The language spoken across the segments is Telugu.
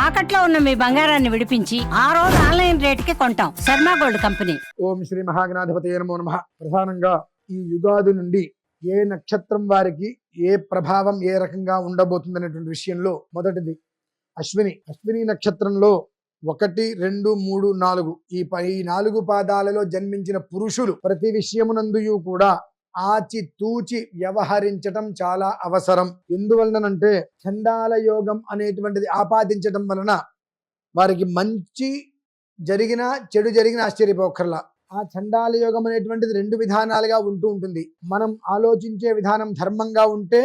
తాకట్లో ఉన్న మీ బంగారాన్ని విడిపించి ఆ రోజు ఆన్లైన్ రేటుకి కొంటాం. Sharma gold company. ఓం శ్రీ మహాగణాధిపతయే నమో నమః. ప్రధానంగా ఈ యుగాది నుండి ఏ నక్షత్రం వారికి ఏ ప్రభావం ఏ రకంగా ఉండబోతుంది అనేటువంటి విషయంలో మొదటిది అశ్విని నక్షత్రంలో 1, 2, 3, 4 ఈ 4 పాదాలలో జన్మించిన పురుషులు ప్రతి విషయమునందుయు కూడా ఆచి తూచి వ్యవహరించటం చాలా అవసరం. ఎందువలనంటే చండాల యోగం అనేటువంటిది ఆపాదించటం వలన వారికి మంచి జరిగినా చెడు జరిగిన ఆశ్చర్యపోకర్లా. ఆ చండాల యోగం అనేటువంటిది 2 విధానాలుగా ఉంటూ ఉంటుంది. మనం ఆలోచించే విధానం ధర్మంగా ఉంటే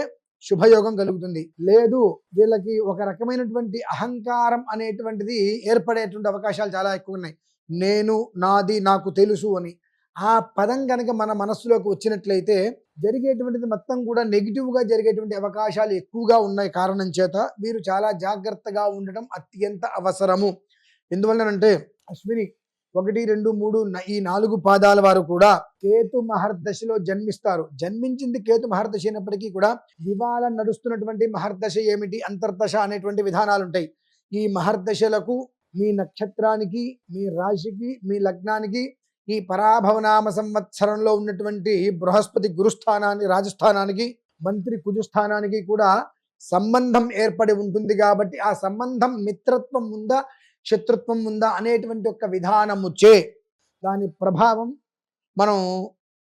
శుభయోగం కలుగుతుంది. లేదు వీళ్ళకి ఒక రకమైనటువంటి అహంకారం అనేటువంటిది ఏర్పడేటువంటి అవకాశాలు చాలా ఎక్కువ ఉన్నాయి. నేను, నాది, నాకు తెలుసు అని ఆ పదం కనుక మన మనస్సులోకి వచ్చినట్లయితే జరిగేటువంటిది మొత్తం కూడా నెగిటివ్గా జరిగేటువంటి అవకాశాలు ఎక్కువగా ఉన్నాయి. కారణం చేత వీరు చాలా జాగ్రత్తగా ఉండటం అత్యంత అవసరము. ఎందువలనంటే అశ్విని 1, 2, 3 ఈ 4 పాదాల వారు కూడా కేతు మహర్దశలో జన్మిస్తారు. జన్మించింది కేతు మహర్దశ అయినప్పటికీ కూడా ఇవాళ నడుస్తున్నటువంటి మహర్దశ ఏమిటి, అంతర్దశ అనేటువంటి విధానాలు ఉంటాయి. ఈ మహర్దశలకు మీ నక్షత్రానికి, మీ రాశికి, మీ లగ్నానికి ఈ పరాభవనామ సంవత్సరంలో ఉన్నటువంటి బృహస్పతి గురుస్థానాన్ని, రాజస్థానానికి, మంత్రి కుజస్థానానికి కూడా సంబంధం ఏర్పడి ఉంటుంది. కాబట్టి ఆ సంబంధం మిత్రత్వం ఉందా శత్రుత్వం ఉందా అనేటువంటి ఒక విధానముచే దాని ప్రభావం మనం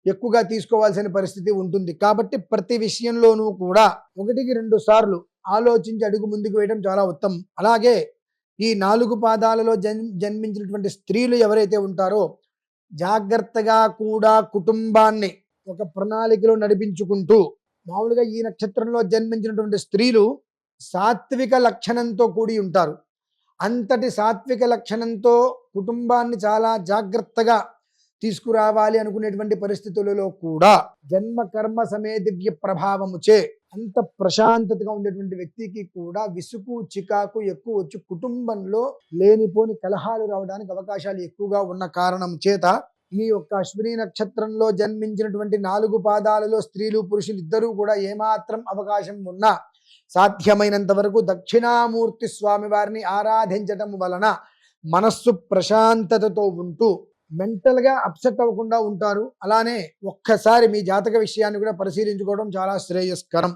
ఎక్కువగా తీసుకోవాల్సిన పరిస్థితి ఉంటుంది. కాబట్టి ప్రతి విషయంలోనూ కూడా 1కి 2 సార్లు ఆలోచించి అడుగు ముందుకు వేయడం చాలా ఉత్తమం. అలాగే ఈ 4 పాదాలలో జన్మించినటువంటి స్త్రీలు ఎవరైతే ఉంటారో జాగ్రత్తగా కూడా కుటుంబాన్ని ఒక ప్రణాళికలో నడిపించుకుంటూ, మామూలుగా ఈ నక్షత్రంలో జన్మించినటువంటి స్త్రీలు సాత్విక లక్షణంతో కూడి ఉంటారు. అంతటి సాత్విక లక్షణంతో కుటుంబాన్ని చాలా జాగ్రత్తగా తీసుకురావాలి అనుకునేటువంటి పరిస్థితులలో కూడా జన్మ కర్మ సమేదివ్య ప్రభావముచే అంత ప్రశాంతతగా ఉండేటువంటి వ్యక్తికి కూడా విసుగు చికాకు ఎక్కువ వచ్చి కుటుంబంలో లేనిపోని కలహాలు రావడానికి అవకాశాలు ఎక్కువగా ఉన్న కారణం చేత ఈ యొక్క అశ్విని నక్షత్రంలో జన్మించినటువంటి 4 పాదాలలో స్త్రీలు పురుషులు ఇద్దరూ కూడా ఏమాత్రం అవకాశం ఉన్నా సాధ్యమైనంత వరకు దక్షిణామూర్తి స్వామి వారిని ఆరాధించటం వలన మనస్సు ప్రశాంతతతో ఉంటూ మెంటల్గా అప్సెట్ అవ్వకుండా ఉంటారు. అలానే ఒక్కసారి మీ జాతక విషయాన్ని కూడా పరిశీలించుకోవడం చాలా శ్రేయస్కరం.